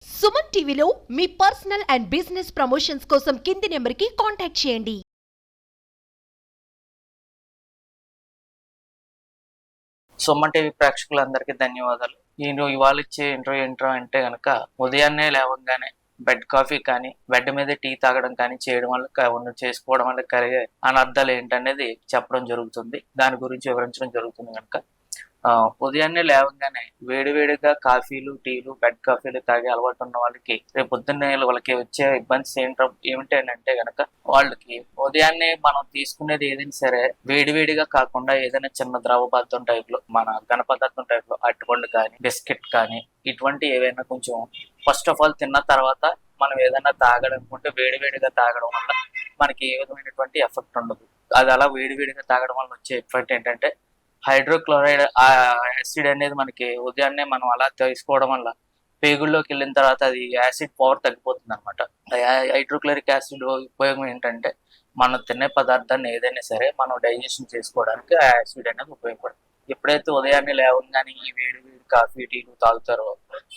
సుమన్ టీవీలో మీ personal and business promotions కోసం కింది నెంబర్కి కాంటాక్ట్ చేయండి. సుమన్ టీవీ ప్రేక్షకులందరికీ ధన్యవాదాలు. నేను ఇవాళ ఇచ్చే ఇంటర్వ్యూ అంటే కనుక ఉదయాన్నే లేవగానే బెడ్ కాఫీ కానీ బెడ్ మీద టీ తాగడం కానీ చేయడం వల్ల చేసుకోవడం వల్ల కలిగే అనర్థాలు ఏంటనేది చెప్పడం జరుగుతుంది. దాని గురించి వివరించడం జరుగుతుంది. కనుక ఉదయాన్నే లేవగానే వేడివేడిగా కాఫీలు టీలు బెడ్ కాఫీలు తాగే అలవాటు ఉన్న వాళ్ళకి రేపు పొద్దున్నే వాళ్ళకి వచ్చే ఇబ్బంది ఏమిటంటే గనక వాళ్ళకి ఉదయాన్నే మనం తీసుకునేది ఏదైనా సరే వేడివేడిగా కాకుండా ఏదైనా చిన్న ద్రవ పదార్థం టైప్ లో మన ఘన పదార్థం టైప్ లో అరటిపండు కానీ బిస్కెట్ కానీ ఇటువంటి ఏవైనా కొంచెం ఫస్ట్ ఆఫ్ ఆల్ తిన్న తర్వాత మనం ఏదైనా తాగడానుకుంటే వేడివేడిగా తాగడం వల్ల మనకి ఏ విధమైనటువంటి ఎఫెక్ట్ ఉండదు. అది అలా వేడివేడిగా తాగడం వల్ల వచ్చే ఎఫెక్ట్ ఏంటంటే హైడ్రోక్లోరైడ్ యాసిడ్ అనేది మనకి ఉదయాన్నే మనం అలా తీసుకోవడం వల్ల పేగుల్లోకి వెళ్ళిన తర్వాత అది యాసిడ్ పవర్ తగ్గిపోతుంది అనమాట. హైడ్రోక్లోరిక్ యాసిడ్ ఉపయోగం ఏంటంటే మనం తినే పదార్థాన్ని ఏదైనా సరే మనం డైజెషన్ చేసుకోవడానికి ఆ యాసిడ్ అనేది ఉపయోగపడుతుంది. ఎప్పుడైతే ఉదయాన్నే లేవగానే ఈ వేడి వేడి కాఫీ టీలు తాగుతారో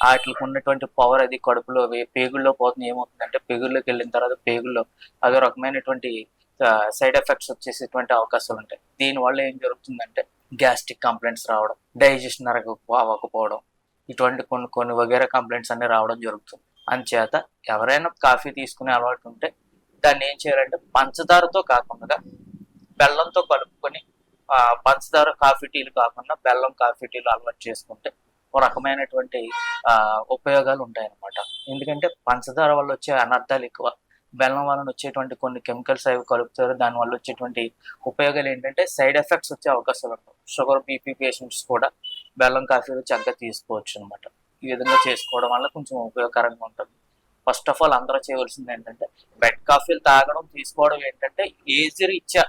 వాటికి ఉన్నటువంటి పవర్ అది కడుపులో పేగుల్లో పోతుంది. ఏమవుతుందంటే పేగుల్లోకి వెళ్ళిన తర్వాత పేగుల్లో అదో రకమైనటువంటి సైడ్ ఎఫెక్ట్స్ వచ్చేసేటువంటి అవకాశాలు ఉంటాయి. దీనివల్ల ఏం జరుగుతుందంటే గ్యాస్ట్రిక్ కంప్లైంట్స్ రావడం, డైజెషన్ అవ్వకపోవడం, ఇటువంటి కొన్ని కొన్ని వగేరా కంప్లైంట్స్ అన్ని రావడం జరుగుతుంది. అంచేత ఎవరైనా కాఫీ తీసుకునే అలవాటు ఉంటే దాన్ని ఏం చేయాలంటే పంచదారతో కాకుండా బెల్లంతో కలుపుకొని పంచదార కాఫీ టీలు కాకుండా బెల్లం కాఫీ టీలు అలవాటు చేసుకుంటే ఒక రకమైనటువంటి ఉపయోగాలు ఉంటాయన్నమాట. ఎందుకంటే పంచదార వల్ల వచ్చే అనర్థాలు ఎక్కువ, బెల్లం వలన వచ్చేటువంటి కొన్ని కెమికల్స్ అవి కలుపుతారు. దానివల్ల వచ్చేటువంటి ఉపయోగాలు ఏంటంటే సైడ్ ఎఫెక్ట్స్ వచ్చే అవకాశాలు ఉంటాయి. షుగర్ బీపీ పేషెంట్స్ కూడా బెల్లం కాఫీలు చక్కగా తీసుకోవచ్చు అనమాట. ఈ విధంగా చేసుకోవడం వల్ల కొంచెం ఉపయోగకరంగా ఉంటుంది. ఫస్ట్ ఆఫ్ ఆల్ అందరూ చేయవలసింది ఏంటంటే బెడ్ కాఫీలు తాగడం తీసుకోవడం ఏంటంటే ఏజ్ రీత్యా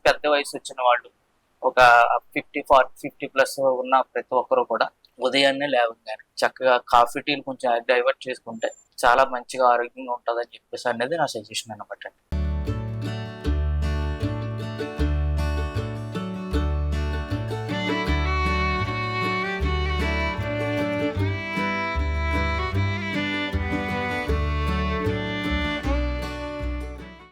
పెద్ద వయసు వచ్చిన వాళ్ళు ఒక 50+ ఉన్న ప్రతి ఒక్కరు కూడా ఉదయాన్నే లేవగానే చక్కగా కాఫీ టీలు కొంచెం డైవర్ట్ చేసుకుంటే చాలా మంచిగా ఆరోగ్యంగా ఉంటుందని చెప్పేసి అనేది నా సజెషన్ అనమాట.